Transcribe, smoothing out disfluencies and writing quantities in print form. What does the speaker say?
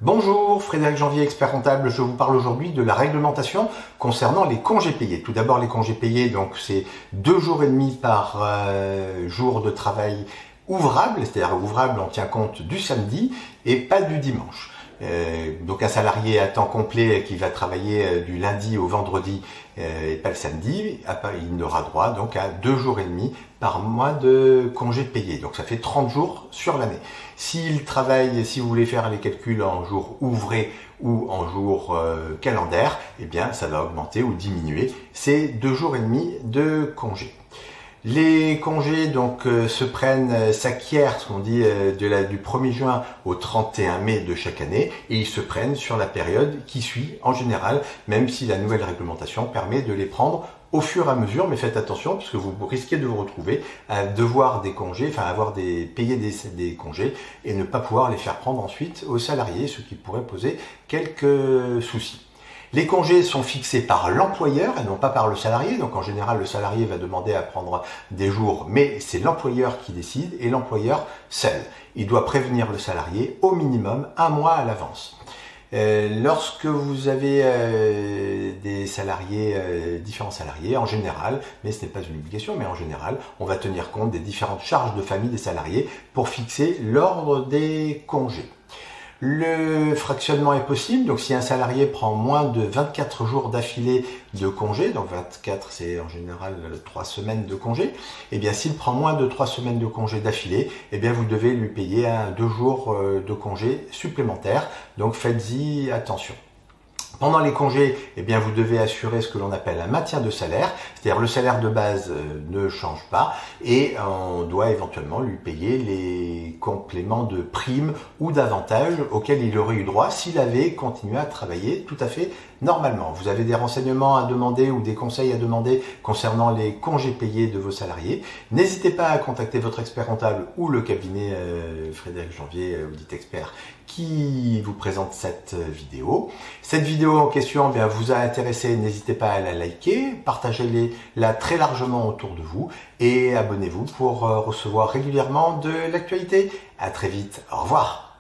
Bonjour, Frédéric Janvier, expert comptable. Je vous parle aujourd'hui de la réglementation concernant les congés payés. Tout d'abord, les congés payés, donc c'est 2 jours et demi par jour de travail ouvrable, c'est-à-dire ouvrable, on tient compte du samedi et pas du dimanche. Donc un salarié à temps complet qui va travailler du lundi au vendredi et pas le samedi, il n'aura droit donc à 2 jours et demi par mois de congés payés. Donc ça fait 30 jours sur l'année. S'il travaille, si vous voulez faire les calculs en jours ouvrés ou en jours calendaires, eh bien ça va augmenter ou diminuer ces 2 jours et demi de congés. Les congés donc s'acquièrent, ce qu'on dit du 1er juin au 31 mai de chaque année, et ils se prennent sur la période qui suit en général, même si la nouvelle réglementation permet de les prendre au fur et à mesure, mais faites attention parce que vous risquez de vous retrouver à devoir payer des congés et ne pas pouvoir les faire prendre ensuite aux salariés, ce qui pourrait poser quelques soucis. Les congés sont fixés par l'employeur et non pas par le salarié. Donc en général, le salarié va demander à prendre des jours, mais c'est l'employeur qui décide et l'employeur seul. Il doit prévenir le salarié au minimum 1 mois à l'avance. Lorsque vous avez des salariés, différents salariés, en général, mais ce n'est pas une obligation, mais en général, on va tenir compte des différentes charges de famille des salariés pour fixer l'ordre des congés. Le fractionnement est possible, donc si un salarié prend moins de 24 jours d'affilée de congé, donc 24 c'est en général 3 semaines de congé, et bien s'il prend moins de 3 semaines de congé d'affilée, et bien vous devez lui payer 2 jours de congé supplémentaires, donc faites-y attention. Pendant les congés, eh bien, vous devez assurer ce que l'on appelle un maintien de salaire, c'est-à-dire le salaire de base ne change pas et on doit éventuellement lui payer les compléments de primes ou d'avantages auxquels il aurait eu droit s'il avait continué à travailler tout à fait normalement. Vous avez des renseignements à demander ou des conseils à demander concernant les congés payés de vos salariés. N'hésitez pas à contacter votre expert comptable ou le cabinet Frédéric Janvier, Audit Expert, qui vous présente cette vidéo. Cette vidéo en question vous a intéressé, n'hésitez pas à la liker, partagez-la très largement autour de vous et abonnez-vous pour recevoir régulièrement de l'actualité. À très vite, au revoir.